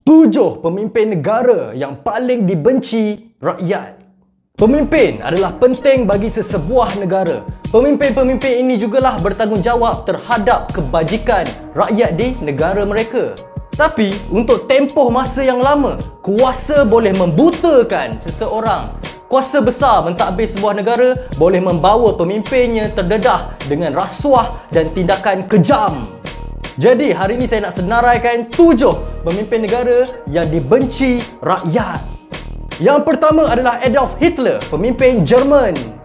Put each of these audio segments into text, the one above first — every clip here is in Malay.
7 pemimpin negara yang paling dibenci rakyat. Pemimpin adalah penting bagi sesebuah negara. Pemimpin-pemimpin ini jugalah bertanggungjawab terhadap kebajikan rakyat di negara mereka. Tapi untuk tempoh masa yang lama, kuasa boleh membutakan seseorang. Kuasa besar mentadbir sebuah negara boleh membawa pemimpinnya terdedah dengan rasuah dan tindakan kejam. Jadi hari ini saya nak senaraikan 7 pemimpin negara yang dibenci rakyat. Yang pertama adalah Adolf Hitler, pemimpin Jerman.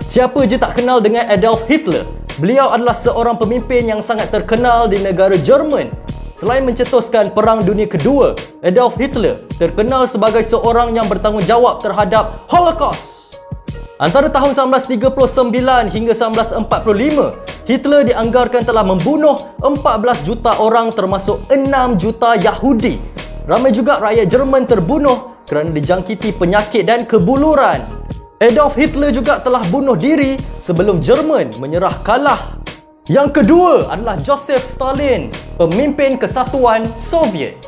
Siapa je tak kenal dengan Adolf Hitler? Beliau adalah seorang pemimpin yang sangat terkenal di negara Jerman. Selain mencetuskan Perang Dunia Kedua, Adolf Hitler terkenal sebagai seorang yang bertanggungjawab terhadap Holocaust. Antara tahun 1939 hingga 1945, Hitler dianggarkan telah membunuh 14 juta orang termasuk 6 juta Yahudi. Ramai juga rakyat Jerman terbunuh kerana dijangkiti penyakit dan kebuluran. Adolf Hitler juga telah bunuh diri sebelum Jerman menyerah kalah. Yang kedua adalah Joseph Stalin, pemimpin Kesatuan Soviet.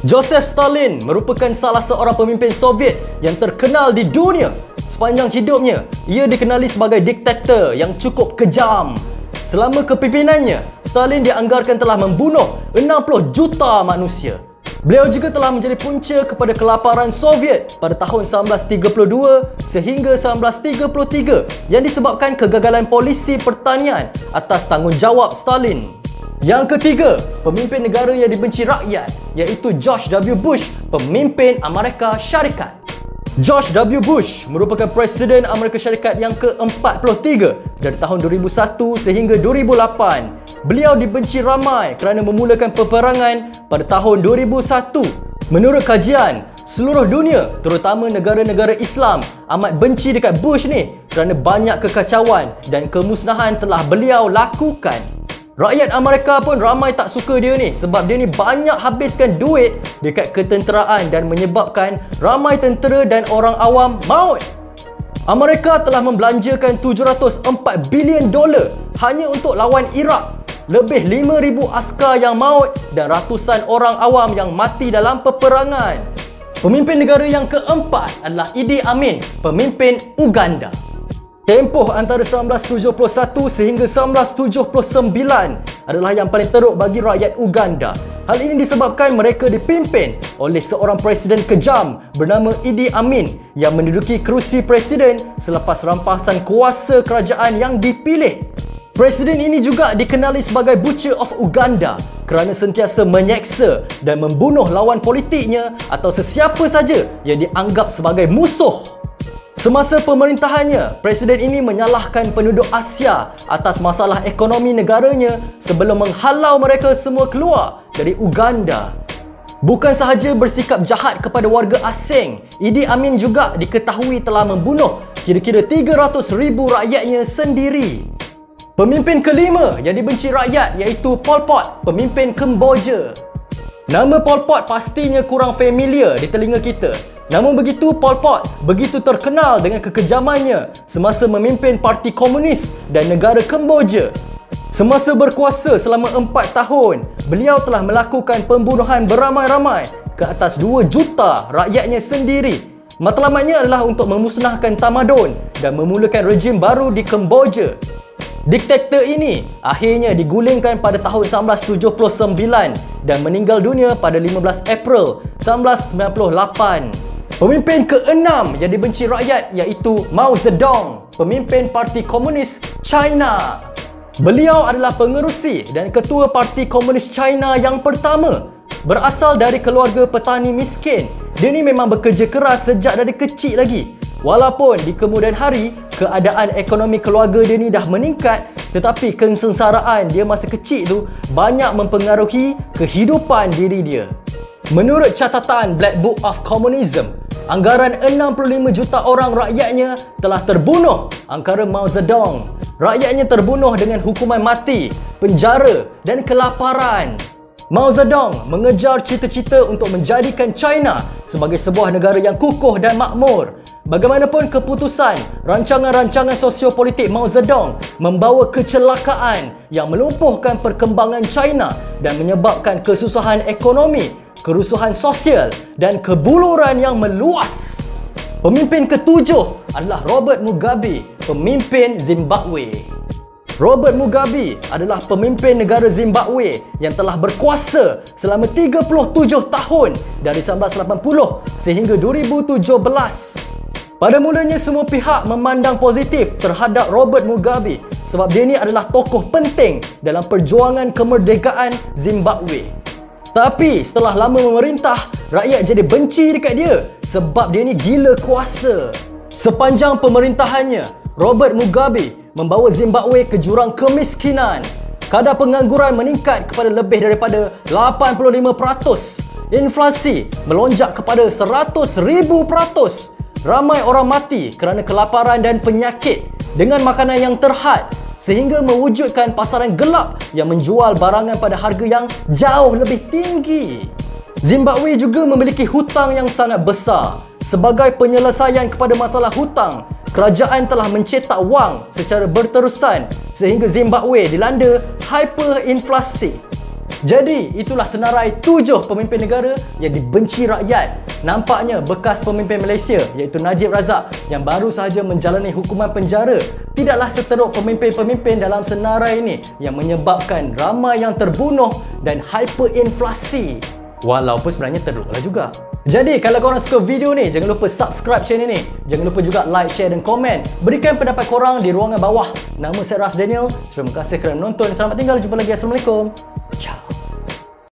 Joseph Stalin merupakan salah seorang pemimpin Soviet yang terkenal di dunia. Sepanjang hidupnya, ia dikenali sebagai diktator yang cukup kejam. Selama kepimpinannya, Stalin dianggarkan telah membunuh 60 juta manusia. Beliau juga telah menjadi punca kepada kelaparan Soviet pada tahun 1932 sehingga 1933 yang disebabkan kegagalan polisi pertanian atas tanggungjawab Stalin. Yang ketiga, pemimpin negara yang dibenci rakyat, iaitu George W. Bush, pemimpin Amerika Syarikat. George W. Bush merupakan Presiden Amerika Syarikat yang ke-43 dari tahun 2001 sehingga 2008. Beliau dibenci ramai kerana memulakan peperangan pada tahun 2001. Menurut kajian, seluruh dunia, terutama negara-negara Islam, amat benci dekat Bush ni kerana banyak kekacauan dan kemusnahan telah beliau lakukan. Rakyat Amerika pun ramai tak suka dia ni sebab dia ni banyak habiskan duit dekat ketenteraan dan menyebabkan ramai tentera dan orang awam maut. Amerika telah membelanjakan 704 bilion dolar hanya untuk lawan Iraq. Lebih 5,000 askar yang maut dan ratusan orang awam yang mati dalam peperangan. Pemimpin negara yang keempat adalah Idi Amin, pemimpin Uganda. Tempoh antara 1971 sehingga 1979 adalah yang paling teruk bagi rakyat Uganda. Hal ini disebabkan mereka dipimpin oleh seorang presiden kejam bernama Idi Amin yang menduduki kerusi presiden selepas rampasan kuasa kerajaan yang dipilih. Presiden ini juga dikenali sebagai Butcher of Uganda kerana sentiasa menyeksa dan membunuh lawan politiknya atau sesiapa saja yang dianggap sebagai musuh. Semasa pemerintahannya, presiden ini menyalahkan penduduk Asia atas masalah ekonomi negaranya sebelum menghalau mereka semua keluar dari Uganda. Bukan sahaja bersikap jahat kepada warga asing, Idi Amin juga diketahui telah membunuh kira-kira 300,000 rakyatnya sendiri. Pemimpin kelima yang dibenci rakyat iaitu Pol Pot, pemimpin Kemboja. Nama Pol Pot pastinya kurang familiar di telinga kita. Namun begitu, Pol Pot begitu terkenal dengan kekejamannya semasa memimpin Parti Komunis dan negara Kemboja. Semasa berkuasa selama 4 tahun, beliau telah melakukan pembunuhan beramai-ramai ke atas 2 juta rakyatnya sendiri. Matlamatnya adalah untuk memusnahkan tamadun dan memulakan rejim baru di Kemboja. Diktator ini akhirnya digulingkan pada tahun 1979 dan meninggal dunia pada 15 April 1998. Pemimpin ke-6 yang dibenci rakyat iaitu Mao Zedong, pemimpin Parti Komunis China. Beliau adalah pengerusi dan ketua Parti Komunis China yang pertama. Berasal dari keluarga petani miskin, dia ni memang bekerja keras sejak dari kecil lagi. Walaupun di kemudian hari, keadaan ekonomi keluarga dia ni dah meningkat, tetapi kesengsaraan dia masa kecil tu banyak mempengaruhi kehidupan diri dia. Menurut catatan Black Book of Communism, anggaran 65 juta orang rakyatnya telah terbunuh angkara Mao Zedong. Rakyatnya terbunuh dengan hukuman mati, penjara dan kelaparan. Mao Zedong mengejar cita-cita untuk menjadikan China sebagai sebuah negara yang kukuh dan makmur. Bagaimanapun keputusan, rancangan-rancangan sosiopolitik Mao Zedong membawa kecelakaan yang melumpuhkan perkembangan China dan menyebabkan kesusahan ekonomi kerusuhan sosial dan kebuluran yang meluas. Pemimpin ketujuh adalah Robert Mugabe, pemimpin Zimbabwe. Robert Mugabe adalah pemimpin negara Zimbabwe yang telah berkuasa selama 37 tahun dari 1980 sehingga 2017. Pada mulanya semua pihak memandang positif terhadap Robert Mugabe sebab dia ni adalah tokoh penting dalam perjuangan kemerdekaan Zimbabwe. Tapi setelah lama memerintah, rakyat jadi benci dekat dia sebab dia ni gila kuasa. Sepanjang pemerintahannya, Robert Mugabe membawa Zimbabwe ke jurang kemiskinan. Kadar pengangguran meningkat kepada lebih daripada 85%. Inflasi melonjak kepada 100,000%. Ramai orang mati kerana kelaparan dan penyakit dengan makanan yang terhad sehingga mewujudkan pasaran gelap yang menjual barangan pada harga yang jauh lebih tinggi. Zimbabwe juga memiliki hutang yang sangat besar. Sebagai penyelesaian kepada masalah hutang, kerajaan telah mencetak wang secara berterusan sehingga Zimbabwe dilanda hyperinflasi. Jadi, itulah senarai 7 pemimpin negara yang dibenci rakyat. Nampaknya bekas pemimpin Malaysia iaitu Najib Razak yang baru sahaja menjalani hukuman penjara tidaklah seteruk pemimpin-pemimpin dalam senarai ini yang menyebabkan ramai yang terbunuh dan hyperinflasi. Walaupun sebenarnya teruklah juga. Jadi kalau korang suka video ni, jangan lupa subscribe channel ni. Jangan lupa juga like, share dan komen. Berikan pendapat korang di ruangan bawah. Nama saya Ras Daniel. Terima kasih kerana menonton. Selamat tinggal. Jumpa lagi. Assalamualaikum. Ciao.